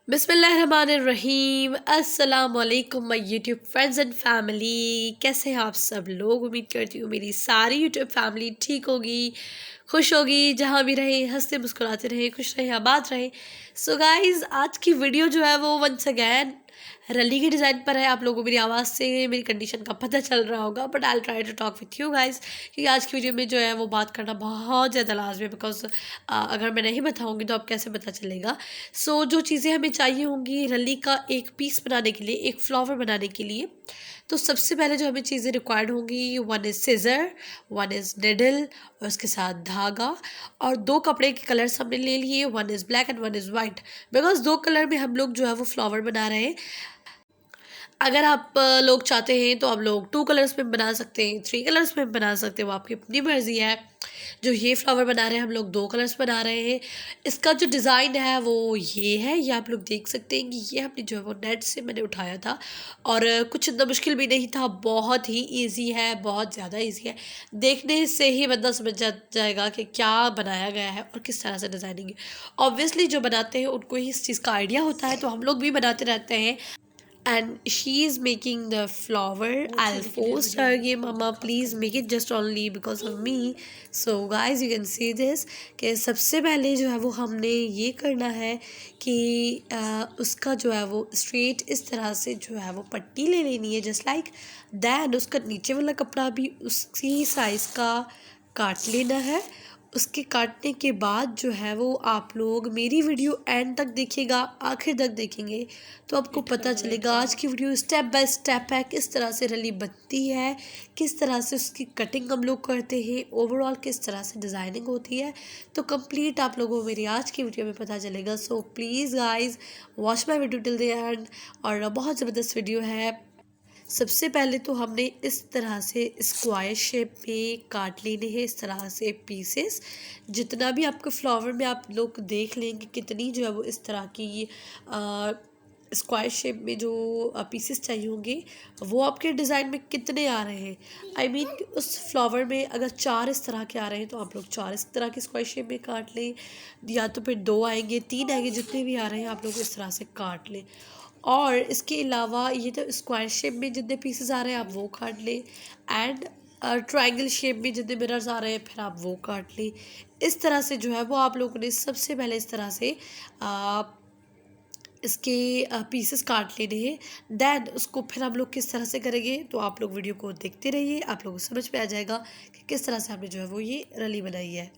बिस्मिल्लाहिर्रहमानिर्रहीम। अस्सलाम वालेकुम my YouTube friends and family. कैसे हैं आप सब लोग? उम्मीद करती हूँ मेरी सारी यूट्यूब फैमिली ठीक होगी, खुश होगी, जहाँ भी रहे हंसते मुस्कुराते रहे, खुश रहे, आबाद रहे। सो गाइज़, आज की वीडियो जो है वो वंस अगैन रली के डिज़ाइन पर है। आप लोगों को मेरी आवाज़ से मेरी कंडीशन का पता चल रहा होगा, but I try to talk with you guys, क्योंकि आज की वीडियो में जो है वो बात करना बहुत ज़्यादा लाजमी है। बिकॉज अगर मैं नहीं बताऊँगी तो आप कैसे पता चलेगा। जो चीज़ें हमें चाहिए होंगी रली का एक पीस बनाने के लिए, एक फ्लावर बनाने के लिए, तो सबसे पहले जो हमें चीज़ें रिक्वायर्ड होंगी, one is scissor, one is needle और उसके साथ धागा, और दो कपड़े के कलर्स हमने ले लिए, one is black and one is white. Because दो कलर में हम लोग जो है वो फ्लावर बना रहे हैं। अगर आप लोग चाहते हैं तो आप लोग 2 कलर्स में बना सकते हैं, 3 कलर्स में बना सकते हैं, वो आपकी अपनी मर्ज़ी है। जो ये फ्लावर बना रहे हैं हम लोग 2 कलर्स बना रहे हैं। इसका जो डिज़ाइन है वो ये है, ये आप लोग देख सकते हैं कि ये हमने जो है वो नेट से मैंने उठाया था, और कुछ इतना मुश्किल भी नहीं था, बहुत ही ईज़ी है, बहुत ज़्यादा ईज़ी है। देखने से ही बंदा समझ जाएगा कि क्या बनाया गया है और किस तरह से डिज़ाइनिंग है। ऑब्वियसली जो बनाते हैं उनको ही इस चीज़ का आइडिया होता है, तो हम लोग भी बनाते रहते हैं। And she is making the flower. I'll force her, "Ye mama, please make it just only because of me." So guys, you can see this कि सबसे पहले जो है वो हमने ये करना है कि उसका जो है वो स्ट्रेट इस तरह से जो है वो पट्टी ले लेनी है, जस्ट लाइक दैन उसका नीचे वाला कपड़ा भी उसी साइज़ का काट लेना है। उसके काटने के बाद जो है वो आप लोग मेरी वीडियो एंड तक देखिएगा, आखिर तक देखेंगे तो आपको पता चलेगा आज की वीडियो स्टेप बाय स्टेप है, किस तरह से रली बनती है, किस तरह से उसकी कटिंग हम लोग करते हैं, ओवरऑल किस तरह से डिज़ाइनिंग होती है। तो कंप्लीट आप लोगों को मेरी आज की वीडियो में पता चलेगा। So please guys watch my video till the end, और बहुत ज़बरदस्त वीडियो है। सबसे पहले तो हमने इस तरह से स्क्वायर शेप में काट लेने हैं, इस तरह से पीसेस। जितना भी आपके फ्लावर में आप लोग देख लेंगे कितनी जो है वो इस तरह की स्क्वायर शेप में जो पीसेस चाहिए होंगे, वो आपके डिज़ाइन में कितने आ रहे हैं। आई मीन उस फ्लावर में अगर 4 इस तरह के आ रहे हैं तो आप लोग 4 इस तरह की स्क्वायर शेप में काट लें, या तो फिर 2 आएंगे, 3 आएंगे, जितने भी आ रहे हैं आप लोग इस तरह से काट लें। और इसके अलावा ये तो स्क्वायर शेप में जितने पीसेस आ रहे हैं आप वो काट लें, एंड ट्रायंगल शेप में जितने मिरर्स आ रहे हैं फिर आप वो काट लें। इस तरह से जो है वो आप लोगों ने सबसे पहले इस तरह से इसके पीसेस काट लेने हैं। दैन उसको फिर हम लोग किस तरह से करेंगे तो आप लोग वीडियो को देखते रहिए, आप लोगों को समझ में आ जाएगा कि किस तरह से हमने जो है वो ये रली बनाई है।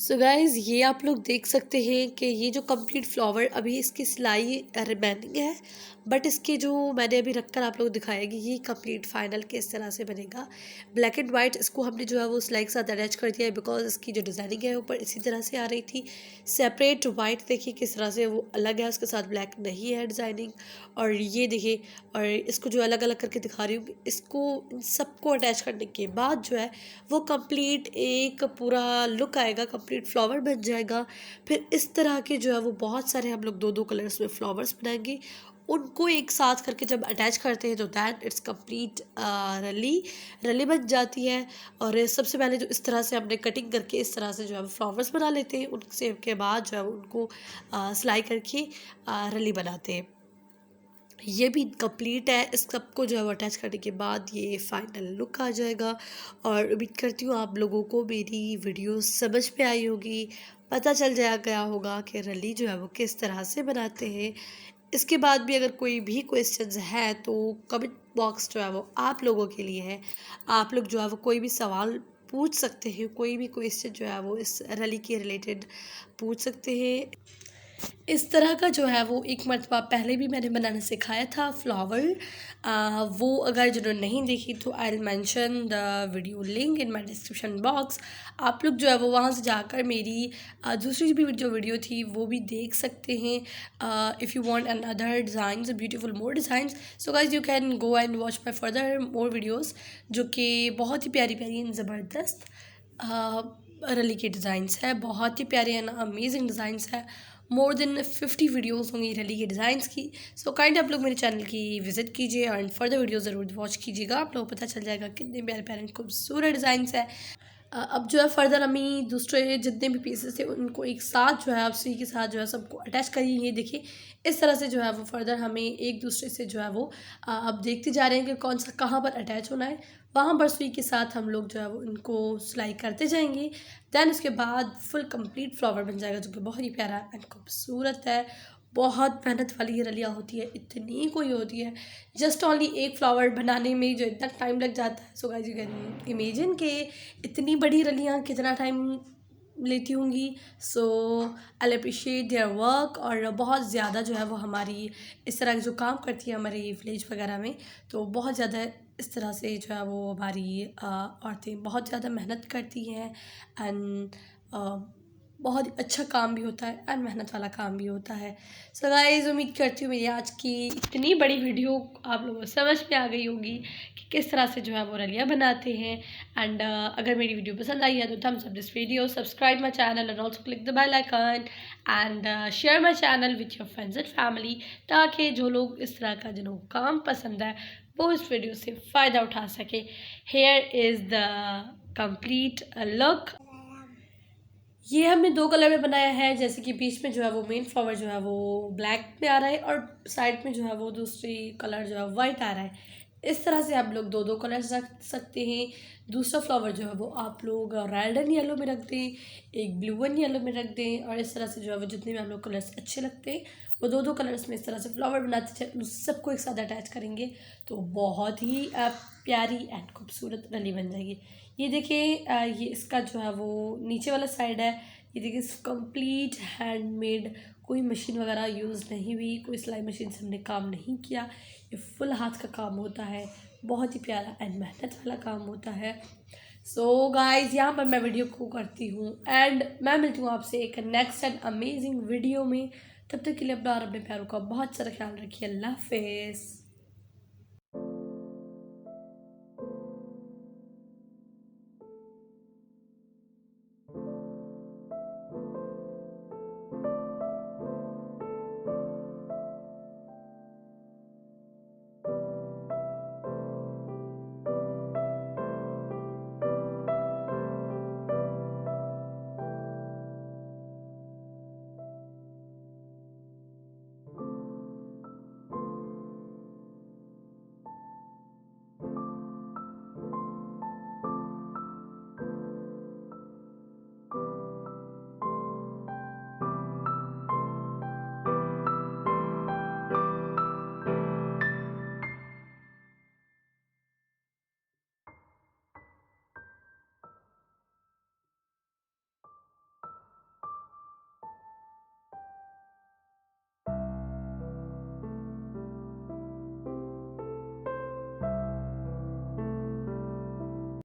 सो गाइज़ ये आप लोग देख सकते हैं कि ये जो कंप्लीट फ्लावर अभी इसकी सिलाई रिमेनिंग है, बट इसके जो मैंने अभी रखकर आप लोग दिखाया कि ये कंप्लीट फाइनल किस तरह से बनेगा। ब्लैक एंड वाइट इसको हमने जो है वो सिलाई के साथ अटैच कर दिया है, बिकॉज इसकी जो डिज़ाइनिंग है ऊपर इसी तरह से आ रही थी। सेपरेट वाइट देखिए किस तरह से वो अलग है, उसके साथ ब्लैक नहीं है डिज़ाइनिंग। और ये देखिए, और इसको जो अलग अलग करके दिखा रही हूँ, इसको इन सबको अटैच करने के बाद जो है वो कंप्लीट एक पूरा लुक आएगा, कंप्लीट फ्लावर बन जाएगा। फिर इस तरह के जो है वो बहुत सारे हम लोग दो दो कलर्स में फ्लावर्स बनाएंगे, उनको एक साथ करके जब अटैच करते हैं तो दैट इट्स कंप्लीट रली रली बन जाती है। और सबसे पहले जो इस तरह से हमने कटिंग करके इस तरह से जो है फ्लावर्स बना लेते हैं, उनसे के बाद जो है उनको सिलाई करके रली बनाते हैं। ये भी कंप्लीट है, इस सबको जो है वो अटैच करने के बाद ये फाइनल लुक आ जाएगा। और उम्मीद करती हूँ आप लोगों को मेरी वीडियो समझ में आई होगी, पता चल जाया गया होगा कि रली जो है वो किस तरह से बनाते हैं। इसके बाद भी अगर कोई भी क्वेश्चंस है तो कमेंट बॉक्स जो है वो आप लोगों के लिए है। आप लोग जो है वो कोई भी सवाल पूछ सकते हैं, कोई भी क्वेश्चन जो है वो इस रली के रिलेटेड पूछ सकते हैं। इस तरह का जो है वो एक मरतबा पहले भी मैंने बनाना सिखाया था फ्लावर। वो अगर जिन्होंने नहीं देखी तो I will mention the video link in my description box. आप लोग जो है वो वहाँ से जाकर मेरी दूसरी भी जो वीडियो थी वो भी देख सकते हैं। If you want another designs beautiful more designs, so guys you can go and watch my further more videos, जो कि बहुत ही प्यारी प्यारी एंड ज़बरदस्त रली के डिज़ाइंस है, बहुत ही प्यारे एंड अमेजिंग डिज़ाइंस है। मोर देन 50 वीडियोस होंगी रली के डिज़ाइंस की। सो काइंड आप लोग मेरे चैनल की विजिट कीजिए एंड फर्दर वीडियो ज़रूर वॉच कीजिएगा, आप लोगों को पता चल जाएगा कितने प्यारे प्यारे खूबसूरत डिज़ाइंस है। अब जो है फर्दर हमें दूसरे जितने भी पीसेस थे उनको एक साथ जो है आप सुई के साथ जो है सबको अटैच करिए। ये देखिए इस तरह से जो है वो फर्दर हमें एक दूसरे से जो है वो अब देखते जा रहे हैं कि कौन सा कहाँ पर अटैच होना है, वहाँ पर सुई के साथ हम लोग जो है वो इनको सिलाई करते जाएंगे। दैन उसके बाद फुल कंप्लीट फ्लावर बन जाएगा, जो कि बहुत ही प्यारा एंड खूबसूरत है। बहुत मेहनत वाली ये रलियाँ होती है, इतनी कोई होती है जस्ट ओनली एक फ्लावर बनाने में जो इतना टाइम लग जाता है। So guys you can imagine कि इतनी बड़ी रलियाँ कितना टाइम लेती होंगी। सो आई अप्रिशिएट देयर वर्क। और बहुत ज़्यादा जो है वो हमारी इस तरह के जो काम करती है हमारी विलेज वगैरह में, तो बहुत ज़्यादा इस तरह से जो है वो हमारी औरतें बहुत ज़्यादा मेहनत करती हैं एंड बहुत ही अच्छा काम भी होता है एंड मेहनत वाला काम भी होता है। सो गाइस उम्मीद करती हूँ मेरी आज की इतनी बड़ी वीडियो आप लोगों को समझ में आ गई होगी कि किस तरह से जो है वो रलियाँ बनाते हैं। एंड अगर मेरी वीडियो पसंद आई है तो thumbs up this video, subscribe my channel and also click the bell icon and share my channel with your friends and family, ताकि जो लोग इस तरह का जिन्होंने काम पसंद है वो इस वीडियो से फ़ायदा उठा सके। Here is the complete look. ये हमने दो कलर में बनाया है, जैसे कि बीच में जो है वो मेन फ्लावर जो है वो ब्लैक में आ रहा है और साइड में जो है वो दूसरी कलर जो है वाइट आ रहा है। इस तरह से आप लोग दो दो कलर्स रख सकते हैं। दूसरा फ्लावर जो है वो आप लोग रेड एंड येलो में रख दें, एक ब्लू एंड येलो में रख दें, और इस तरह से जो है वो जितने भी आप लोग कलर्स अच्छे लगते हैं वो दो दो कलर्स में इस तरह से फ्लावर बनाते उन सबको एक साथ अटैच करेंगे तो बहुत ही प्यारी एंड खूबसूरत रली बन जाएगी। ये देखिए ये इसका जो है वो नीचे वाला साइड है। ये देखिए कंप्लीट हैंडमेड, कोई मशीन वगैरह यूज़ नहीं हुई, कोई सिलाई मशीन से हमने काम नहीं किया। ये फुल हाथ का काम होता है, बहुत ही प्यारा एंड मेहनत वाला काम होता है। सो गाइज यहाँ पर मैं वीडियो को करती हूँ एंड मैं मिलती हूँ आपसे एक नेक्स्ट एंड अमेजिंग वीडियो में। तब तक के लिए अपना और अपने प्यारों का बहुत सारा ख्याल रखिए। अल्लाह हाफिज़।